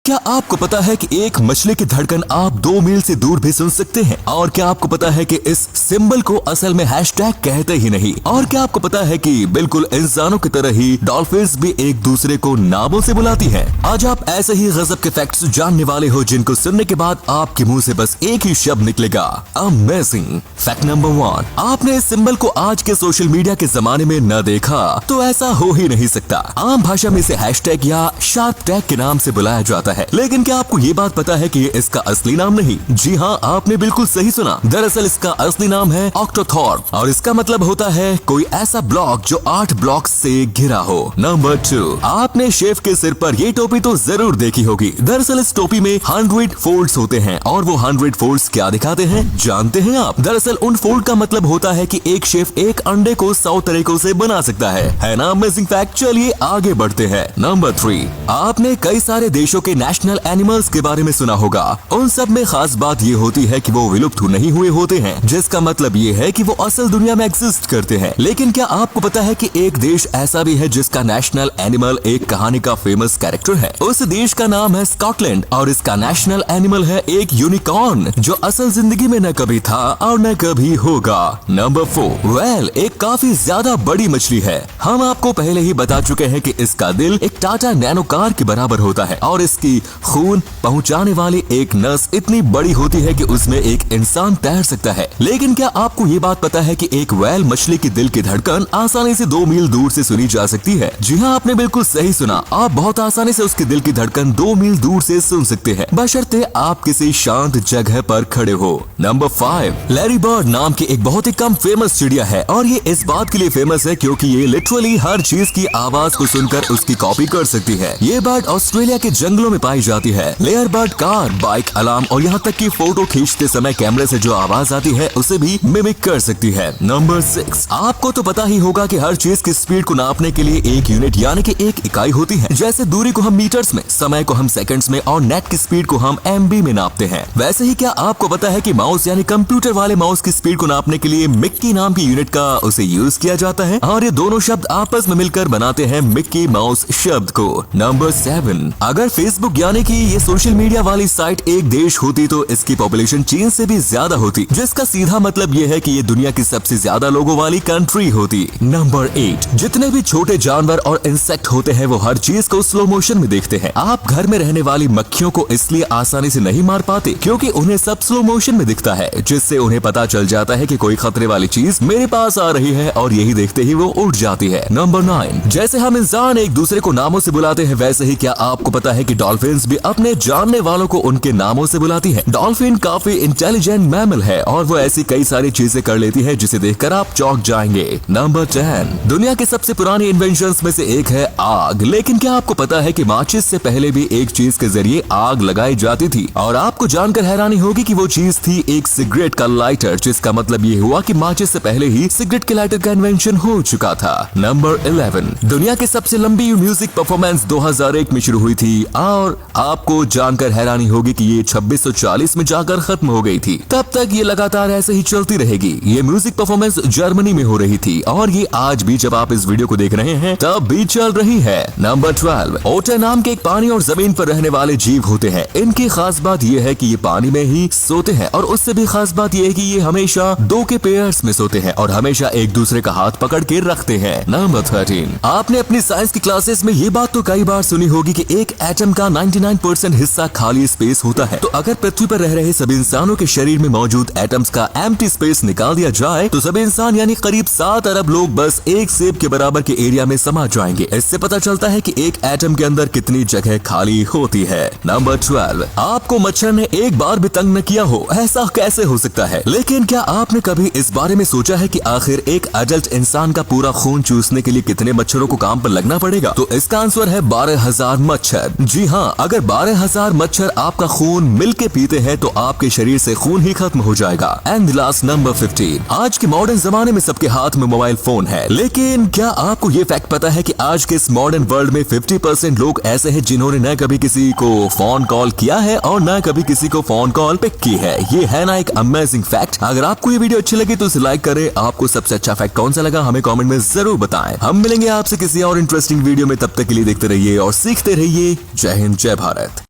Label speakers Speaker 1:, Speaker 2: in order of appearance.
Speaker 1: क्या आपको पता है कि एक मछली की धड़कन आप 2 मील से दूर भी सुन सकते हैं? और क्या आपको पता है कि इस सिंबल को असल में हैशटैग कहते ही नहीं? और क्या आपको पता है कि बिल्कुल इंसानों की तरह ही डॉल्फिन्स भी एक दूसरे को नामों से बुलाती हैं? आज आप ऐसे ही गजब के फैक्ट्स जानने वाले हो जिनको सुनने के बाद आपके मुंह से बस एक ही शब्द निकलेगा, अमेजिंग। फैक्ट नंबर 1, आपने इस सिंबल को आज के सोशल मीडिया के जमाने में न देखा तो ऐसा हो ही नहीं सकता। आम भाषा में इसे हैशटैग या शार्प टैग के नाम से बुलाया जाता है, लेकिन क्या आपको ये बात पता है कि ये इसका असली नाम नहीं? जी हाँ, आपने बिल्कुल सही सुना। दरअसल इसका असली नाम है ऑक्टोथॉर्प और इसका मतलब होता है कोई ऐसा ब्लॉक जो 8 ब्लॉक से घिरा हो। नंबर 2, आपने शेफ के सिर पर ये टोपी तो जरूर देखी होगी। दरअसल इस टोपी में 100 फोल्ड्स होते हैं और वो 100 फोल्ड्स क्या दिखाते हैं जानते हैं आप? दरअसल उन फोल्ड का मतलब होता है कि एक शेफ एक अंडे को 100 तरीकों से बना सकता है ना अमेजिंग फैक्ट? चलिए आगे बढ़ते हैं। नंबर 3, आपने कई सारे देशों के नेशनल एनिमल्स के बारे में सुना होगा। उन सब में खास बात ये होती है कि वो विलुप्त नहीं हुए होते हैं, जिसका मतलब ये है कि वो असल दुनिया में एग्जिस्ट करते हैं। लेकिन क्या आपको पता है कि एक देश ऐसा भी है जिसका नेशनल एनिमल एक कहानी का फेमस कैरेक्टर है? उस देश का नाम है स्कॉटलैंड और इसका नेशनल एनिमल है एक यूनिकॉर्न, जो असल जिंदगी में न कभी था और न कभी होगा। नंबर 4, व्हेल एक काफी ज्यादा बड़ी मछली है। हम आपको पहले ही बता चुके हैं कि इसका दिल एक टाटा नैनो कार के बराबर होता है और इसकी खून पहुंचाने वाली एक नस इतनी बड़ी होती है कि उसमें एक इंसान तैर सकता है। लेकिन क्या आपको ये बात पता है कि एक व्हेल मछली की दिल की धड़कन आसानी से 2 मील दूर से सुनी जा सकती है? जी हाँ, आपने बिल्कुल सही सुना। आप बहुत आसानी से उसके दिल की धड़कन 2 मील दूर से सुन सकते हैं, बशर्ते आप किसी शांत जगह पर खड़े हो। नंबर 5, लैरी बर्ड नाम की एक बहुत ही कम फेमस चिड़िया है और ये इस बात के लिए फेमस है क्योंकि ये लिटरली हर चीज की आवाज को सुनकर उसकी कॉपी कर सकती है। ये बर्ड ऑस्ट्रेलिया के जंगलों में पाई जाती है। Layer bird car, bike alarm और यहाँ तक कि फोटो खींचते समय कैमरे से जो आवाज आती है उसे भी मिमिक कर सकती है। नंबर 6, आपको तो पता ही होगा कि हर चीज की स्पीड को नापने के लिए एक यूनिट यानी कि एक इकाई होती है। जैसे दूरी को हम मीटर्स में, समय को हम सेकंड्स में और नेट की स्पीड को हम MB में नापते हैं। वैसे ही क्या आपको पता है कि माउस यानी कंप्यूटर वाले माउस की स्पीड को नापने के लिए मिक्की नाम की यूनिट का उसे यूज किया जाता है और ये दोनों शब्द आपस में मिलकर बनाते हैं मिक्की माउस शब्द को। नंबर 7, अगर फेसबुक यानी कि ये सोशल मीडिया वाली साइट एक देश होती तो इसकी पॉपुलेशन चीन से भी ज्यादा होती, जिसका सीधा मतलब ये है कि ये दुनिया की सबसे ज्यादा लोगों वाली कंट्री होती। नंबर 8, जितने भी छोटे जानवर और इंसेक्ट होते हैं वो हर चीज को स्लो मोशन में देखते हैं। आप घर में रहने वाली मक्खियों को इसलिए आसानी से नहीं मार पाते क्योंकि उन्हें सब स्लो मोशन में दिखता है, जिससे उन्हें पता चल जाता है कि कोई खतरे वाली चीज मेरे पास आ रही है और यही देखते ही वो उड़ जाती है। नंबर 9, जैसे हम इंसान एक दूसरे को नामों से बुलाते हैं वैसे ही क्या आपको पता है कि डॉल्फिन्स भी अपने जानने वालों को उनके नामों से बुलाती है? डॉल्फिन काफी इंटेलिजेंट मैमल है और वो ऐसी कई सारी चीजें कर लेती है जिसे देखकर आप चौंक जाएंगे। नंबर 10, दुनिया के सबसे पुरानी इन्वेंशंस में से एक है आग। लेकिन क्या आपको पता है कि माचिस से पहले भी एक चीज के जरिए आग लगाई जाती थी? और आपको जानकर हैरानी होगी कि वो चीज थी एक सिगरेट का लाइटर, जिसका मतलब ये हुआ कि माचिस से पहले ही सिगरेट के लाइटर का इन्वेंशन हो चुका था। नंबर 11, दुनिया की सबसे लंबी म्यूजिक परफॉर्मेंस 2001 में शुरू हुई थी और आपको जानकर हैरानी होगी कि ये 2640 में जाकर खत्म हो गई थी। तब तक ये लगातार ऐसे ही चलती रहेगी। ये म्यूजिक परफॉर्मेंस जर्मनी में हो रही थी और ये आज भी जब आप इस वीडियो को देख रहे हैं तब भी चल रही है। नंबर 12, ओटर नाम के एक पानी और जमीन पर रहने वाले जीव होते हैं। इनकी खास बात ये है कि ये पानी में ही सोते हैं और उससे भी खास बात ये है कि ये हमेशा 2 के पेयर्स में सोते हैं और हमेशा एक दूसरे का हाथ पकड़ के रखते हैं। नंबर 13, आपने अपनी साइंस की क्लासेस में ये बात तो कई बार सुनी होगी कि एक एटम का 99% हिस्सा खाली स्पेस होता है। तो अगर पृथ्वी पर रह रहे सभी इंसानों के शरीर में मौजूद एटम्स का एम्प्टी स्पेस निकाल दिया जाए तो सभी इंसान यानी करीब 7 अरब लोग बस एक सेब के बराबर के एरिया में समा जाएंगे। इससे पता चलता है कि एक एटम के अंदर कितनी जगह खाली होती है। नंबर 12, आपको मच्छर ने एक बार भी तंग न किया हो, ऐसा कैसे हो सकता है? लेकिन क्या आपने कभी इस बारे में सोचा है कि आखिर एक अडल्ट इंसान का पूरा खून चूसने के लिए कितने मच्छरों को काम पर लगना पड़ेगा? तो इसका आंसर है 12,000 मच्छर। जी हाँ, अगर 12,000 मच्छर आपका खून मिलके पीते हैं तो आपके शरीर से खून ही खत्म हो जाएगा। एंड लास्ट नंबर 15, आज के मॉडर्न जमाने में सबके हाथ में मोबाइल फोन है, लेकिन क्या आपको ये फैक्ट पता है कि आज के इस मॉडर्न वर्ल्ड में 50% लोग ऐसे हैं जिन्होंने न कभी किसी को फोन कॉल किया है और न कभी किसी को फोन कॉल पिक की है? ये है ना एक अमेजिंग फैक्ट। अगर आपको ये वीडियो अच्छी लगी तो इसे लाइक करें। आपको सबसे अच्छा फैक्ट कौन सा लगा हमें कमेंट में जरूर बताएं। हम मिलेंगे आपसे किसी और इंटरेस्टिंग वीडियो में, तब तक के लिए देखते रहिए और सीखते रहिए। जय हिंद, जय भारत।